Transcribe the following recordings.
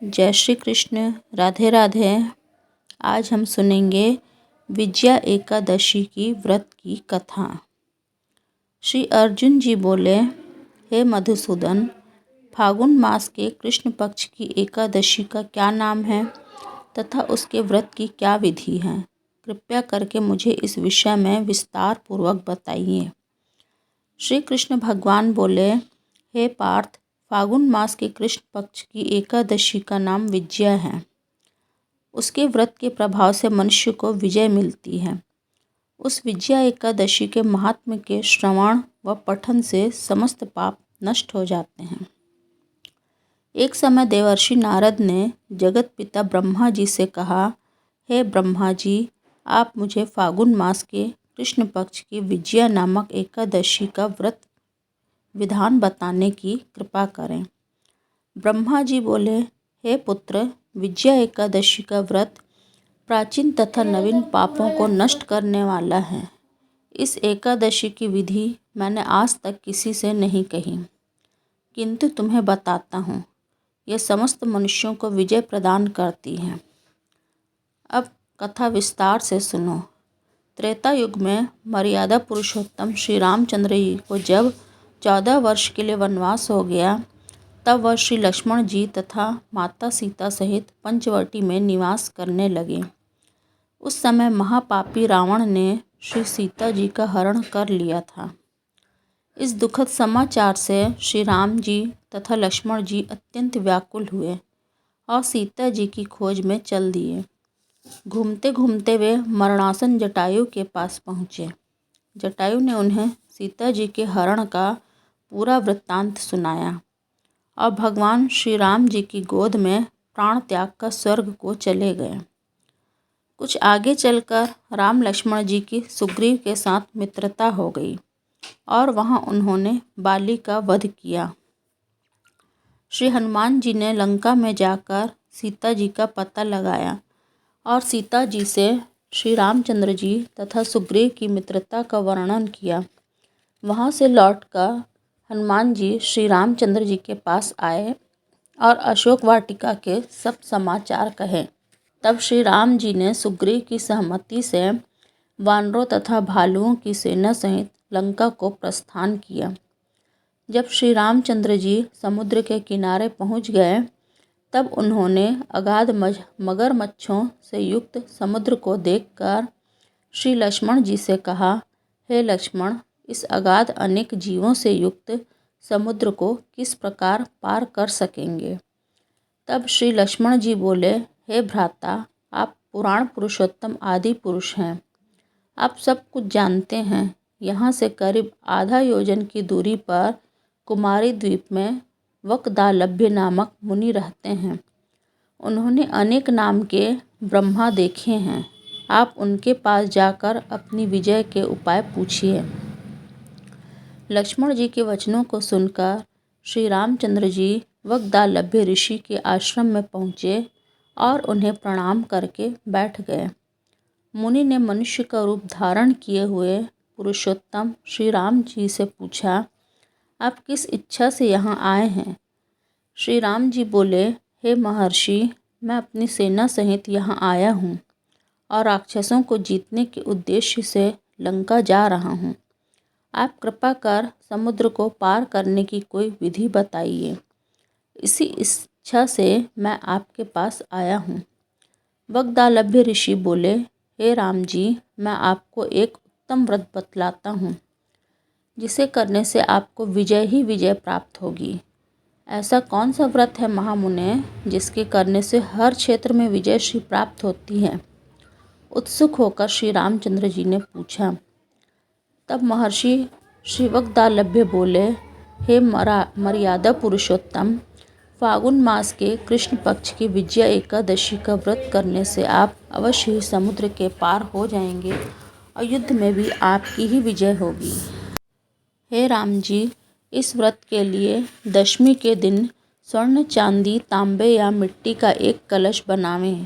जय श्री कृष्ण। राधे राधे। आज हम सुनेंगे विजया एकादशी की व्रत की कथा। श्री अर्जुन जी बोले, हे मधुसूदन, फागुन मास के कृष्ण पक्ष की एकादशी का क्या नाम है तथा उसके व्रत की क्या विधि है? कृपया करके मुझे इस विषय में विस्तार पूर्वक बताइए। श्री कृष्ण भगवान बोले, हे पार्थ, फागुन मास के कृष्ण पक्ष की एकादशी का नाम विजया है। उसके व्रत के प्रभाव से मनुष्य को विजय मिलती है। उस विजया एकादशी के महात्म्य के श्रवण व पठन से समस्त पाप नष्ट हो जाते हैं। एक समय देवर्षि नारद ने जगत पिता ब्रह्मा जी से कहा, हे ब्रह्मा जी, आप मुझे फागुन मास के कृष्ण पक्ष की विजया नामक एकादशी का व्रत विधान बताने की कृपा करें। ब्रह्मा जी बोले, हे पुत्र, विजया एकादशी का व्रत प्राचीन तथा नवीन पापों को नष्ट करने वाला है। इस एकादशी की विधि मैंने आज तक किसी से नहीं कही, किंतु तुम्हें बताता हूँ। यह समस्त मनुष्यों को विजय प्रदान करती है। अब कथा विस्तार से सुनो। त्रेता युग में मर्यादा पुरुषोत्तम श्री रामचंद्र जी को जब 14 वर्ष के लिए वनवास हो गया, तब वह श्री लक्ष्मण जी तथा माता सीता सहित पंचवटी में निवास करने लगे। उस समय महापापी रावण ने श्री सीता जी का हरण कर लिया था। इस दुखद समाचार से श्री राम जी तथा लक्ष्मण जी अत्यंत व्याकुल हुए और सीता जी की खोज में चल दिए। घूमते घूमते वे मरणासन जटायु के पास पहुँचे। जटायु ने उन्हें सीता जी के हरण का पूरा वृत्तांत सुनाया और भगवान श्री राम जी की गोद में प्राण त्याग कर स्वर्ग को चले गए। कुछ आगे चलकर राम लक्ष्मण जी की सुग्रीव के साथ मित्रता हो गई और वहां उन्होंने बाली का वध किया। श्री हनुमान जी ने लंका में जाकर सीता जी का पता लगाया और सीता जी से श्री रामचंद्र जी तथा सुग्रीव की मित्रता का वर्णन किया। वहां से लौटकर हनुमान जी श्री रामचंद्र जी के पास आए और अशोक वाटिका के सब समाचार कहे। तब श्री राम जी ने सुग्रीव की सहमति से वानरों तथा भालुओं की सेना सहित लंका को प्रस्थान किया। जब श्री रामचंद्र जी समुद्र के किनारे पहुंच गए, तब उन्होंने अगाध मगरमच्छों से युक्त समुद्र को देखकर श्री लक्ष्मण जी से कहा, हे लक्ष्मण, इस अगाध अनेक जीवों से युक्त समुद्र को किस प्रकार पार कर सकेंगे? तब श्री लक्ष्मण जी बोले, हे भ्राता, आप पुराण पुरुषोत्तम आदि पुरुष हैं। आप सब कुछ जानते हैं। यहाँ से करीब आधा योजन की दूरी पर कुमारी द्वीप में वकदालभ्य नामक मुनि रहते हैं। उन्होंने अनेक नाम के ब्रह्मा देखे हैं। आप उनके पास जाकर अपनी विजय के उपाय पूछिए। लक्ष्मण जी के वचनों को सुनकर श्री रामचंद्र जी वकदालभ्य ऋषि के आश्रम में पहुँचे और उन्हें प्रणाम करके बैठ गए। मुनि ने मनुष्य का रूप धारण किए हुए पुरुषोत्तम श्री राम जी से पूछा, आप किस इच्छा से यहाँ आए हैं? श्री राम जी बोले, हे महर्षि, मैं अपनी सेना सहित यहाँ आया हूँ और राक्षसों को जीतने के उद्देश्य से लंका जा रहा हूँ। आप कृपा कर समुद्र को पार करने की कोई विधि बताइए। इसी इच्छा से मैं आपके पास आया हूँ। वकदालभ्य ऋषि बोले, हे राम जी, मैं आपको एक उत्तम व्रत बतलाता हूँ, जिसे करने से आपको विजय ही विजय प्राप्त होगी। ऐसा कौन सा व्रत है महामुने, जिसके करने से हर क्षेत्र में विजय श्री प्राप्त होती है? उत्सुक होकर श्री रामचंद्र जी ने पूछा। तब महर्षि श्री वकदालभ्य बोले, हे मर्यादा पुरुषोत्तम, फागुन मास के कृष्ण पक्ष की विजया एकादशी का व्रत करने से आप अवश्य ही समुद्र के पार हो जाएंगे और युद्ध में भी आपकी ही विजय होगी। हे राम जी, इस व्रत के लिए दशमी के दिन स्वर्ण, चांदी, तांबे या मिट्टी का एक कलश बनावें।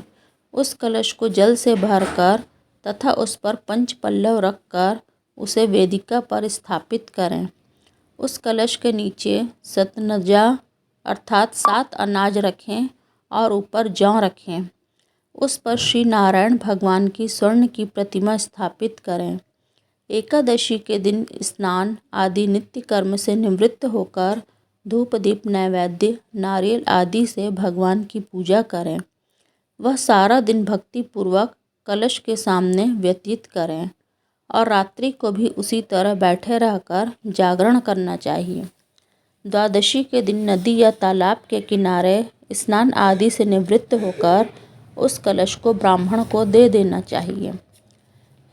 उस कलश को जल से भरकर तथा उस पर पंच पल्लव रखकर उसे वेदिका पर स्थापित करें। उस कलश के नीचे सतनजा अर्थात 7 अनाज रखें और ऊपर जौ रखें। उस पर श्री नारायण भगवान की स्वर्ण की प्रतिमा स्थापित करें। एकादशी के दिन स्नान आदि नित्य कर्म से निवृत्त होकर धूप दीप नैवेद्य नारियल आदि से भगवान की पूजा करें। वह सारा दिन भक्ति पूर्वक कलश के सामने व्यतीत करें और रात्रि को भी उसी तरह बैठे रहकर जागरण करना चाहिए। द्वादशी के दिन नदी या तालाब के किनारे स्नान आदि से निवृत्त होकर उस कलश को ब्राह्मण को दे देना चाहिए।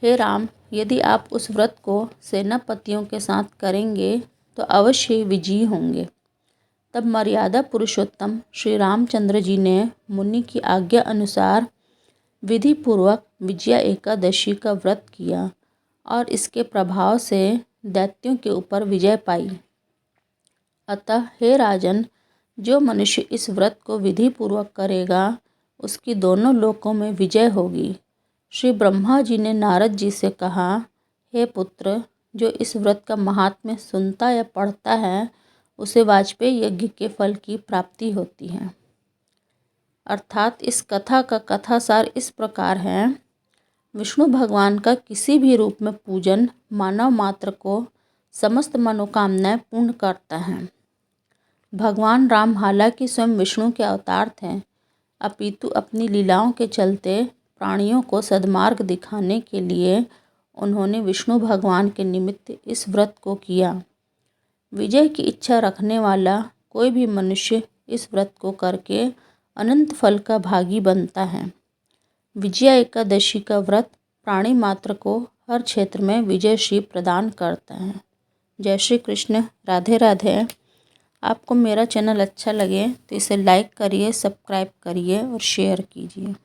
हे राम, यदि आप उस व्रत को सेनापतियों के साथ करेंगे तो अवश्य ही विजयी होंगे। तब मर्यादा पुरुषोत्तम श्री रामचंद्र जी ने मुनि की आज्ञा अनुसार विधि पूर्वक विजया एकादशी का व्रत किया और इसके प्रभाव से दैत्यों के ऊपर विजय पाई। अतः हे राजन, जो मनुष्य इस व्रत को विधि पूर्वक करेगा उसकी दोनों लोकों में विजय होगी। श्री ब्रह्मा जी ने नारद जी से कहा, हे पुत्र, जो इस व्रत का महात्म्य सुनता या पढ़ता है उसे वाजपेयी यज्ञ के फल की प्राप्ति होती है। अर्थात इस कथा का कथासार इस प्रकार है। विष्णु भगवान का किसी भी रूप में पूजन मानव मात्र को समस्त मनोकामनाएं पूर्ण करता है। भगवान राम हालांकि स्वयं विष्णु के अवतार थे, अपितु अपनी लीलाओं के चलते प्राणियों को सद्मार्ग दिखाने के लिए उन्होंने विष्णु भगवान के निमित्त इस व्रत को किया। विजय की इच्छा रखने वाला कोई भी मनुष्य इस व्रत को करके अनंत फल का भागी बनता है। विजया एकादशी का व्रत प्राणी मात्र को हर क्षेत्र में विजय श्री प्रदान करता है। जय श्री कृष्ण। राधे राधे। आपको मेरा चैनल अच्छा लगे तो इसे लाइक करिए, सब्सक्राइब करिए और शेयर कीजिए।